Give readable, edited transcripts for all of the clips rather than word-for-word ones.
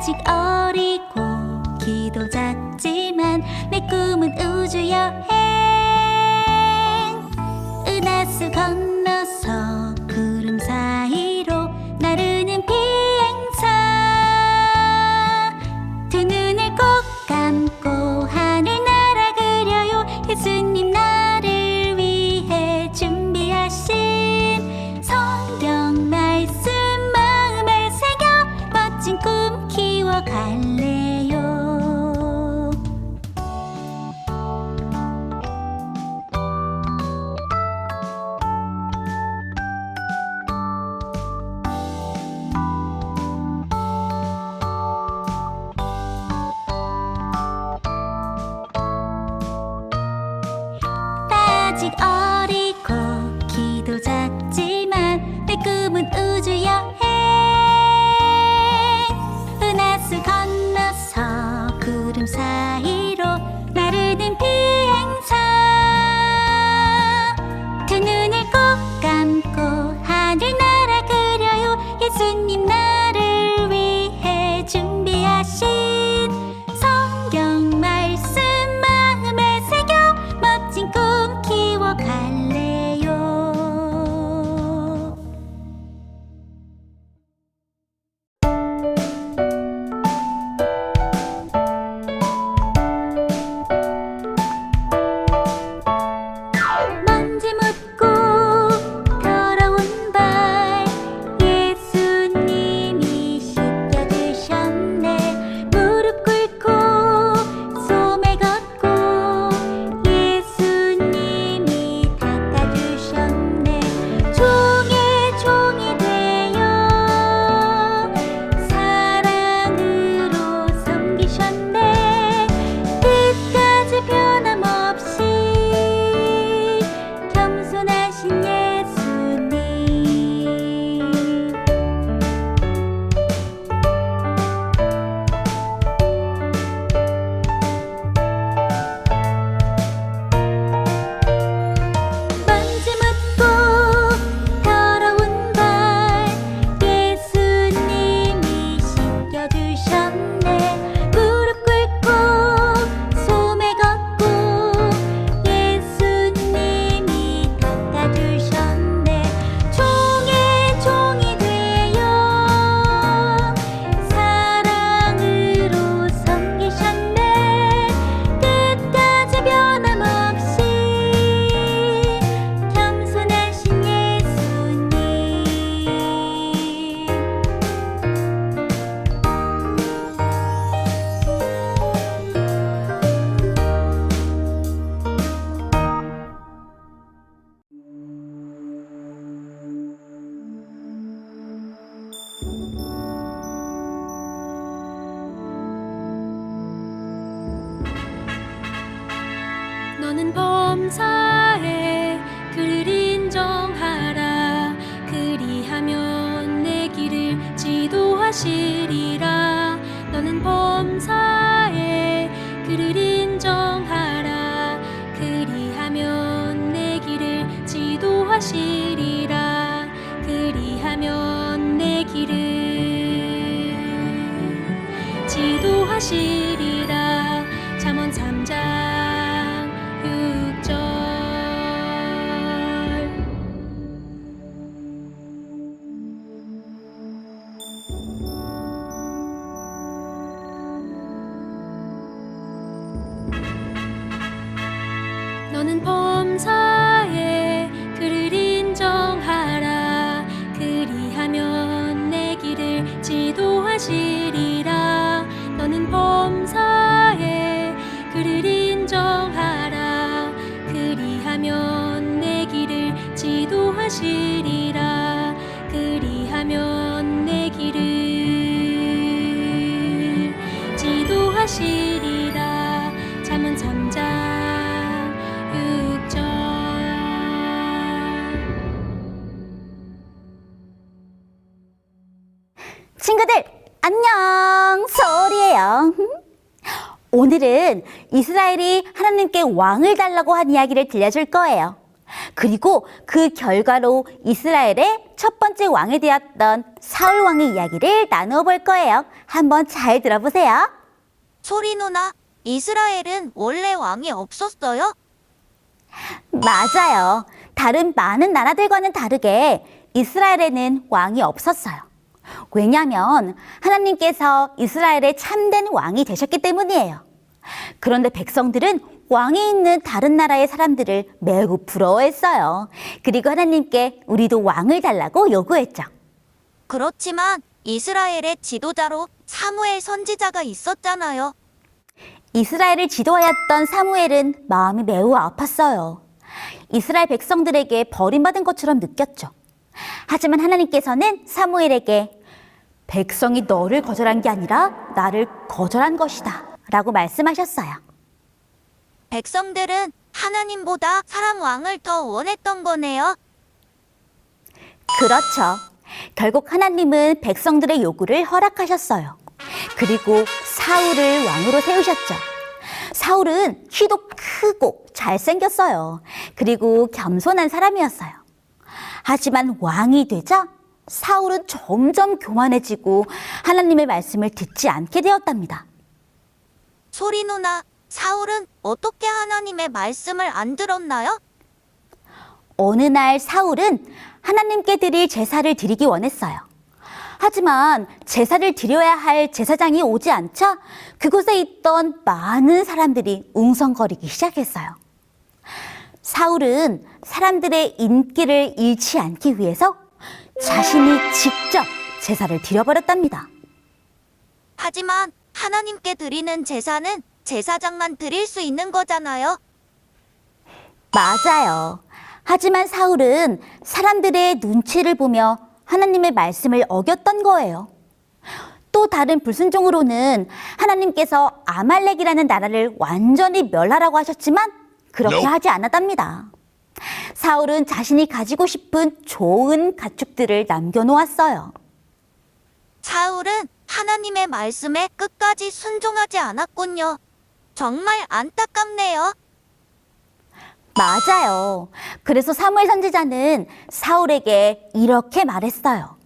아직 어리고 키도 작지만 내 꿈은 우주 여행. 은하수 건너서 구름 사이로 나르는 비행사. 두 눈을 꼭 감고 하늘나라 그려요. 예수님 나를 위해 준비하신 성경 말씀 마음에 새겨 멋진 꿈 키워갈래요. 아직 어리고 키도 작지만 내 꿈은 우주 여행. 은하수 건너서 구름 사이로 나르는 비행사. 두 눈을 꼭 감고 하늘나라 그려요. 예수님 나를 위해 준비하신 성경 말씀 마음에 새겨 멋진 꿈 키워갈래요. 먼지 묻고 더러운 발 예수님이 씻겨주셨네. 무릎 꿇고 소매 걷고 예수님이 닦아주셨네. 종의 종이 되어 사랑으로 섬기셨네. 끝까지 변함없이 겸손하신 예수님. 먼지 묻고 더러운 발 예수님이 씻겨주셨네. 무릎 꿇고 소매 걷고 예수님이 닦아주셨네. 종의 종이 되어 사랑으로 섬기셨네. 끝까지 변함없이 겸손하신 예수님. 너는 범사에 그를 인정하라. 그리하면 내 길을 지도하시리라. 너는 범사에 그를 인정하라. 그리하면 내 길을 지도하시리라. 그리하면 내 길을 지도하시리라. 잠언 3장 6절. 너는 범사에 그를 인정하라. 그리하면 내 길을 지도하시리라. 너는 범사에 그를 인정하라. 그리하면 내 길을 지도하시리라. 그리하면 내 길을 지도하시리라. 잠언 3장 6절. 친구들 안녕, 소울이에요. 오늘은 이스라엘이 하나님께 왕을 달라고 한 이야기를 들려줄 거예요. 그리고 그 결과로 이스라엘의 첫 번째 왕이 되었던 사울 왕의 이야기를 나누어 볼 거예요. 한번 잘 들어보세요. 소리 누나, 이스라엘은 원래 왕이 없었어요? 맞아요. 다른 많은 나라들과는 다르게 이스라엘에는 왕이 없었어요. 왜냐하면 하나님께서 이스라엘의 참된 왕이 되셨기 때문이에요. 그런데 백성들은 왕이 있는 다른 나라의 사람들을 매우 부러워했어요. 그리고 하나님께 우리도 왕을 달라고 요구했죠. 그렇지만 이스라엘의 지도자로 사무엘 선지자가 있었잖아요. 이스라엘을 지도하였던 사무엘은 마음이 매우 아팠어요. 이스라엘 백성들에게 버림받은 것처럼 느꼈죠. 하지만 하나님께서는 사무엘에게 백성이 너를 거절한 게 아니라 나를 거절한 것이다 라고 말씀하셨어요. 백성들은 하나님보다 사람 왕을 더 원했던 거네요. 그렇죠. 결국 하나님은 백성들의 요구를 허락하셨어요. 그리고 사울을 왕으로 세우셨죠. 사울은 키도 크고 잘생겼어요. 그리고 겸손한 사람이었어요. 하지만 왕이 되자 사울은 점점 교만해지고 하나님의 말씀을 듣지 않게 되었답니다. 소리 누나, 사울은 어떻게 하나님의 말씀을 안 들었나요? 어느 날 사울은 하나님께 드릴 제사를 드리기 원했어요. 하지만 제사를 드려야 할 제사장이 오지 않자 그곳에 있던 많은 사람들이 웅성거리기 시작했어요. 사울은 사람들의 인기를 잃지 않기 위해서 자신이 직접 제사를 드려버렸답니다. 하지만 하나님께 드리는 제사는 제사장만 드릴 수 있는 거잖아요. 맞아요. 하지만 사울은 사람들의 눈치를 보며 하나님의 말씀을 어겼던 거예요. 또 다른 불순종으로는 하나님께서 아말렉이라는 나라를 완전히 멸하라고 하셨지만 그렇게 하지 않았답니다. 사울은 자신이 가지고 싶은 좋은 가축들을 남겨놓았어요. 사울은 하나님의 말씀에 끝까지 순종하지 않았군요. 정말 안타깝네요. 맞아요. 그래서 사무엘 선지자는 사울에게 이렇게 말했어요.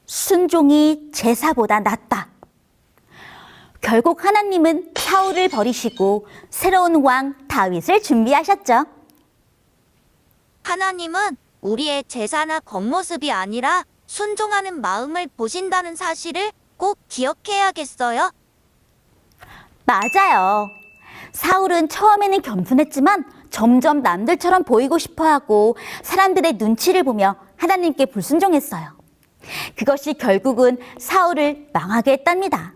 순종이 제사보다 낫다. 결국 하나님은 사울을 버리시고 새로운 왕 다윗을 준비하셨죠. 하나님은 우리의 제사나 겉모습이 아니라 순종하는 마음을 보신다는 사실을 꼭 기억해야겠어요. 맞아요. 사울은 처음에는 겸손했지만 점점 남들처럼 보이고 싶어하고 사람들의 눈치를 보며 하나님께 불순종했어요. 그것이 결국은 사울을 망하게 했답니다.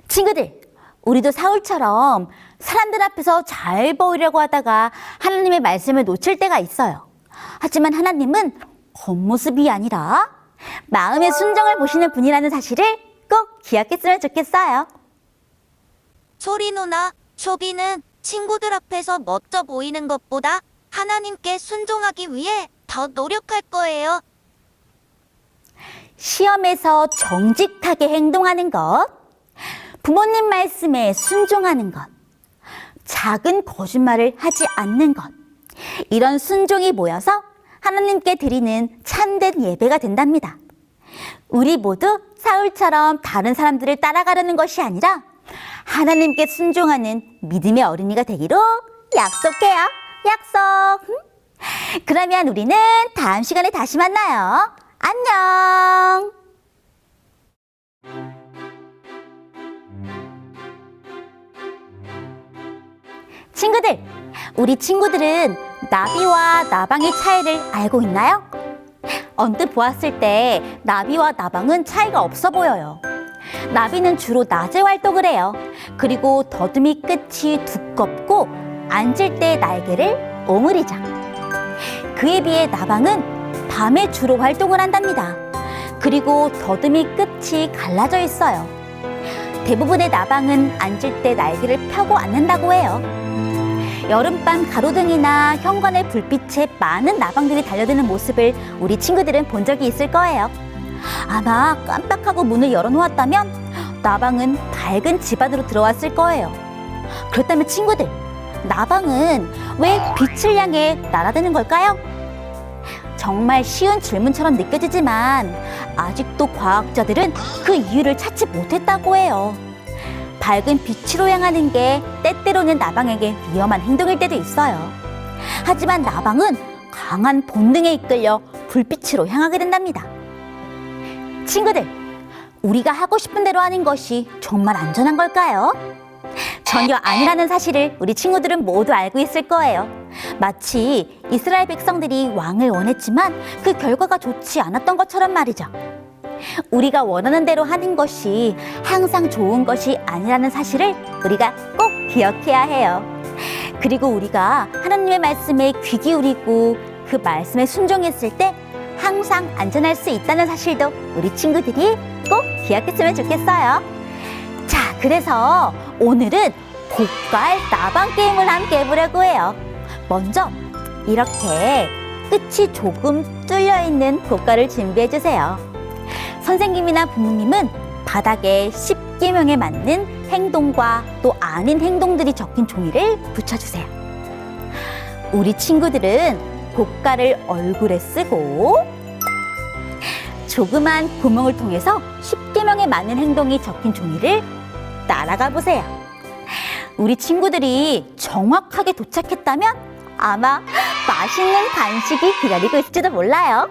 친구들, 우리도 사울처럼 사람들 앞에서 잘 보이려고 하다가 하나님의 말씀을 놓칠 때가 있어요. 하지만 하나님은 겉모습이 아니라 마음의 순종을 보시는 분이라는 사실을 꼭 기억했으면 좋겠어요. 소리 누나, 쇼비는 친구들 앞에서 멋져 보이는 것보다 하나님께 순종하기 위해 더 노력할 거예요. 시험에서 정직하게 행동하는 것, 부모님 말씀에 순종하는 것, 작은 거짓말을 하지 않는 것, 이런 순종이 모여서 하나님께 드리는 참된 예배가 된답니다. 우리 모두 사울처럼 다른 사람들을 따라가려는 것이 아니라 하나님께 순종하는 믿음의 어린이가 되기로 약속해요. 약속. 그러면 우리는 다음 시간에 다시 만나요. 안녕. 친구들, 우리 친구들은 나비와 나방의 차이를 알고 있나요? 언뜻 보았을 때 나비와 나방은 차이가 없어 보여요. 나비는 주로 낮에 활동을 해요. 그리고 더듬이 끝이 두껍고 앉을 때 날개를 오므리죠. 그에 비해 나방은 밤에 주로 활동을 한답니다. 그리고 더듬이 끝이 갈라져 있어요. 대부분의 나방은 앉을 때 날개를 펴고 앉는다고 해요. 여름밤 가로등이나 현관의 불빛에 많은 나방들이 달려드는 모습을 우리 친구들은 본 적이 있을 거예요. 아마 깜빡하고 문을 열어놓았다면 나방은 밝은 집 안으로 들어왔을 거예요. 그렇다면 친구들, 나방은 왜 빛을 향해 날아드는 걸까요? 정말 쉬운 질문처럼 느껴지지만 아직도 과학자들은 그 이유를 찾지 못했다고 해요. 밝은 빛으로 향하는 게 때때로는 나방에게 위험한 행동일 때도 있어요. 하지만 나방은 강한 본능에 이끌려 불빛으로 향하게 된답니다. 친구들, 우리가 하고 싶은 대로 하는 것이 정말 안전한 걸까요? 전혀 아니라는 사실을 우리 친구들은 모두 알고 있을 거예요. 마치 이스라엘 백성들이 왕을 원했지만 그 결과가 좋지 않았던 것처럼 말이죠. 우리가 원하는 대로 하는 것이 항상 좋은 것이 아니라는 사실을 우리가 꼭 기억해야 해요. 그리고 우리가 하나님의 말씀에 귀 기울이고 그 말씀에 순종했을 때 항상 안전할 수 있다는 사실도 우리 친구들이 꼭 기억했으면 좋겠어요. 자, 그래서 오늘은 고깔 나방 게임을 함께 해보려고 해요. 먼저 이렇게 끝이 조금 뚫려있는 고깔을 준비해주세요. 선생님이나 부모님은 바닥에 10계명에 맞는 행동과 또 아닌 행동들이 적힌 종이를 붙여주세요. 우리 친구들은 고깔을 얼굴에 쓰고 조그만 구멍을 통해서 10계명에 맞는 행동이 적힌 종이를 따라가 보세요. 우리 친구들이 정확하게 도착했다면 아마 맛있는 간식이 기다리고 있을지도 몰라요.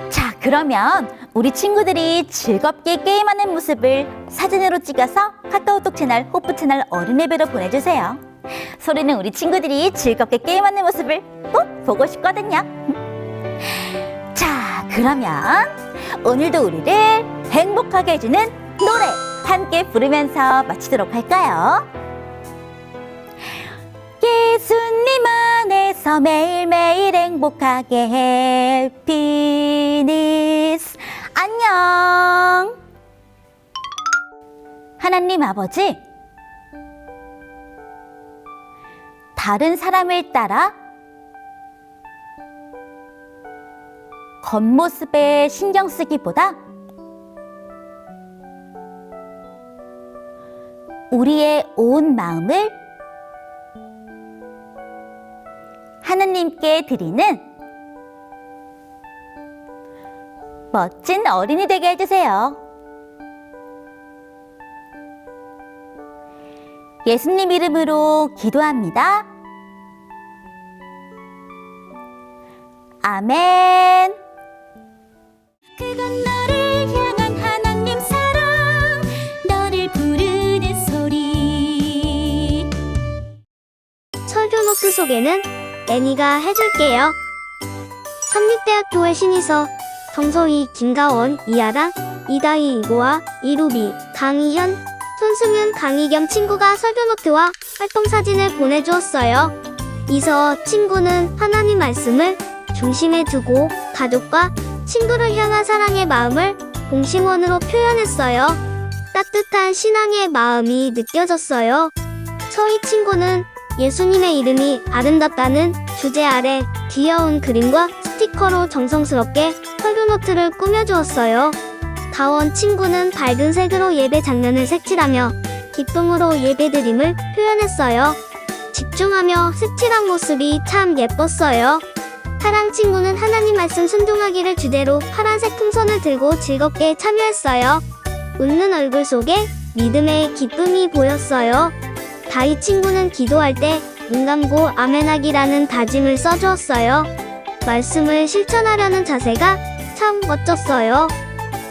자, 그러면 우리 친구들이 즐겁게 게임하는 모습을 사진으로 찍어서 카카오톡 채널 호프 채널 어린이배로 보내주세요. 소리는 우리 친구들이 즐겁게 게임하는 모습을 꼭 보고 싶거든요. 자, 그러면 오늘도 우리를 행복하게 해주는 노래 함께 부르면서 마치도록 할까요? 예수님 안에서 매일매일 행복하게 해피니스. 안녕. 하나님 아버지, 다른 사람을 따라 겉모습에 신경 쓰기보다 우리의 온 마음을 하나님께 드리는 멋진 어린이 되게 해주세요. 예수님 이름으로 기도합니다. 아멘. 그건 너를 향한 하나님 사랑, 너를 부르는 소리. 설교 노트 소개는 애니가 해줄게요. 삼립대학교의 신이서, 정서희, 김가원, 이아랑, 이다희, 이고아, 이루비, 강희현, 손승윤, 강희경 친구가 설교 노트와 활동 사진을 보내주었어요. 이서 친구는 하나님 말씀을 중심에 두고 가족과 친구를 향한 사랑의 마음을 공심원으로 표현했어요. 따뜻한 신앙의 마음이 느껴졌어요. 서희 친구는 예수님의 이름이 아름답다는 주제 아래 귀여운 그림과 스티커로 정성스럽게 설교 노트를 꾸며주었어요. 다원 친구는 밝은 색으로 예배 장면을 색칠하며 기쁨으로 예배드림을 표현했어요. 집중하며 색칠한 모습이 참 예뻤어요. 사랑 친구는 하나님 말씀 순종하기를 주제로 파란색 풍선을 들고 즐겁게 참여했어요. 웃는 얼굴 속에 믿음의 기쁨이 보였어요. 다희 친구는 기도할 때 눈 감고 아멘하기라는 다짐을 써주었어요. 말씀을 실천하려는 자세가 참 멋졌어요.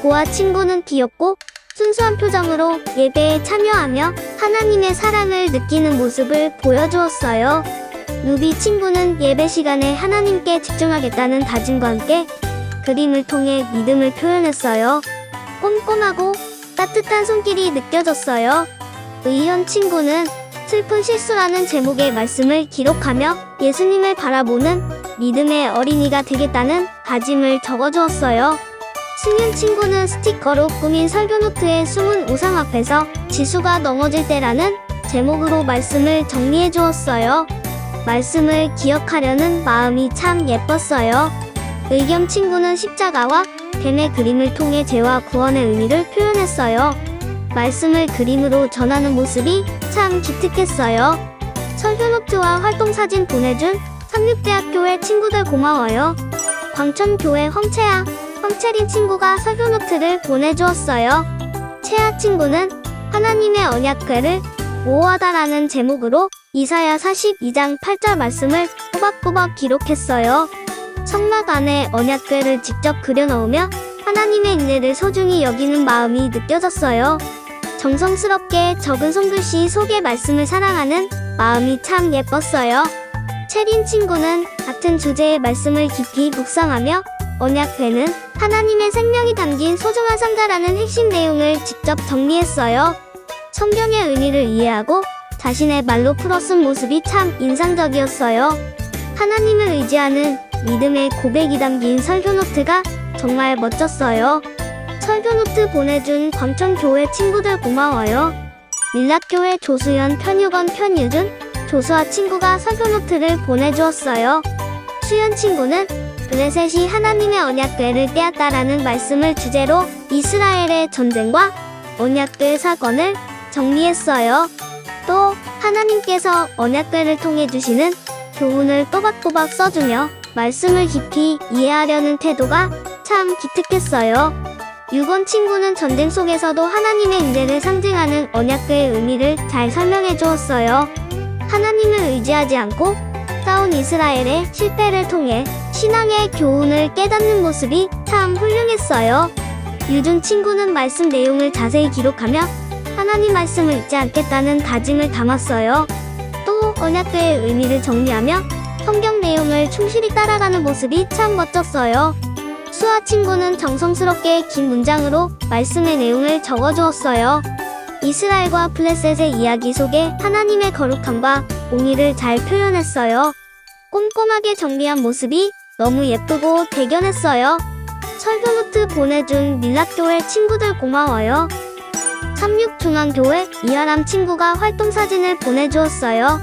보아 친구는 귀엽고 순수한 표정으로 예배에 참여하며 하나님의 사랑을 느끼는 모습을 보여주었어요. 루비 친구는 예배 시간에 하나님께 집중하겠다는 다짐과 함께 그림을 통해 믿음을 표현했어요. 꼼꼼하고 따뜻한 손길이 느껴졌어요. 의현 친구는 슬픈 실수라는 제목의 말씀을 기록하며 예수님을 바라보는 믿음의 어린이가 되겠다는 다짐을 적어주었어요. 승윤 친구는 스티커로 꾸민 설교노트에 숨은 우상 앞에서 지수가 넘어질 때라는 제목으로 말씀을 정리해 주었어요. 말씀을 기억하려는 마음이 참 예뻤어요. 의겸 친구는 십자가와 뱀의 그림을 통해 죄와 구원의 의미를 표현했어요. 말씀을 그림으로 전하는 모습이 참 기특했어요. 설교노트와 활동사진 보내준 삼육대학교의 친구들 고마워요. 광천교회 황채아, 황채린 친구가 설교노트를 보내주었어요. 채아 친구는 하나님의 언약궤를 모호하다라는 제목으로 이사야 42장 8절 말씀을 꼬박꼬박 기록했어요. 성막 안에 언약궤를 직접 그려넣으며 하나님의 인내를 소중히 여기는 마음이 느껴졌어요. 정성스럽게 적은 손글씨 속의 말씀을 사랑하는 마음이 참 예뻤어요. 채린 친구는 같은 주제의 말씀을 깊이 묵상하며 언약궤는 하나님의 생명이 담긴 소중한 상자라는 핵심 내용을 직접 정리했어요. 성경의 의미를 이해하고 자신의 말로 풀어쓴 모습이 참 인상적이었어요. 하나님을 의지하는 믿음의 고백이 담긴 설교노트가 정말 멋졌어요. 설교노트 보내준 광천교회 친구들 고마워요. 밀락교회 조수연, 편유건, 편유준, 조수아 친구가 설교노트를 보내주었어요. 수연 친구는 블레셋이 하나님의 언약궤를 떼었다라는 말씀을 주제로 이스라엘의 전쟁과 언약궤 사건을 정리했어요. 또 하나님께서 언약궤를 통해 주시는 교훈을 또박또박 써주며 말씀을 깊이 이해하려는 태도가 참 기특했어요. 유건 친구는 전쟁 속에서도 하나님의 인재를 상징하는 언약궤의 의미를 잘 설명해 주었어요. 하나님을 의지하지 않고 싸운 이스라엘의 실패를 통해 신앙의 교훈을 깨닫는 모습이 참 훌륭했어요. 유준 친구는 말씀 내용을 자세히 기록하며 하나님 말씀을 잊지 않겠다는 다짐을 담았어요. 또 언약궤의 의미를 정리하며 성경 내용을 충실히 따라가는 모습이 참 멋졌어요. 수아 친구는 정성스럽게 긴 문장으로 말씀의 내용을 적어주었어요. 이스라엘과 블레셋의 이야기 속에 하나님의 거룩함과 공의를 잘 표현했어요. 꼼꼼하게 정리한 모습이 너무 예쁘고 대견했어요. 설교노트 보내준 밀락교회 친구들 고마워요. 삼육중앙교회 이하람 친구가 활동사진을 보내주었어요.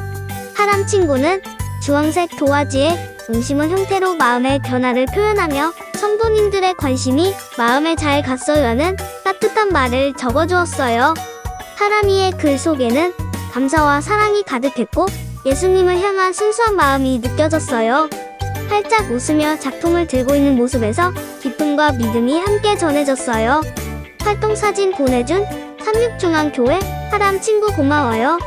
하람 친구는 주황색 도화지에 응심은 형태로 마음의 변화를 표현하며 성도님들의 관심이 마음에 잘 갔어요라는 따뜻한 말을 적어주었어요. 하람이의 글 속에는 감사와 사랑이 가득했고 예수님을 향한 순수한 마음이 느껴졌어요. 활짝 웃으며 작품을 들고 있는 모습에서 기쁨과 믿음이 함께 전해졌어요. 활동사진 보내준 삼육중앙교회 하람 친구 고마워요.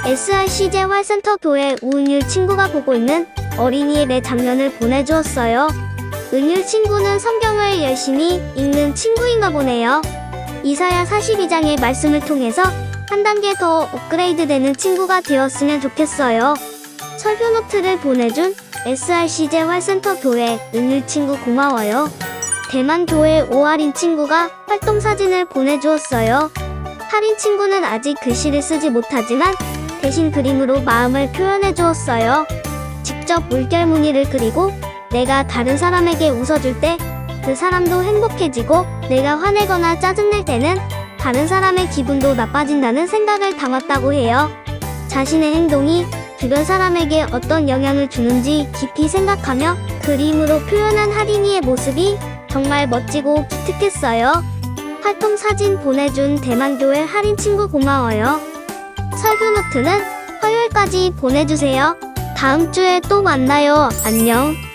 SRCJ 활센터 교회 우은율 친구가 보고 있는 어린이 예배 장면을 보내주었어요. 은율 친구는 성경을 열심히 읽는 친구인가 보네요. 이사야 42장의 말씀을 통해서 한 단계 더 업그레이드 되는 친구가 되었으면 좋겠어요. 설교노트를 보내준 SRCJ 활센터 교회 은율 친구 고마워요. 대만 교회 오하린 친구가 활동사진을 보내주었어요. 하린 친구는 아직 글씨를 쓰지 못하지만 대신 그림으로 마음을 표현해 주었어요. 직접 물결 무늬를 그리고 내가 다른 사람에게 웃어줄 때 그 사람도 행복해지고 내가 화내거나 짜증낼 때는 다른 사람의 기분도 나빠진다는 생각을 담았다고 해요. 자신의 행동이 주변 사람에게 어떤 영향을 주는지 깊이 생각하며 그림으로 표현한 하린이의 모습이 정말 멋지고 기특했어요. 활동 사진 보내준 대만교회 하린 친구 고마워요. 설교노트는 화요일까지 보내주세요. 다음 주에 또 만나요. 안녕.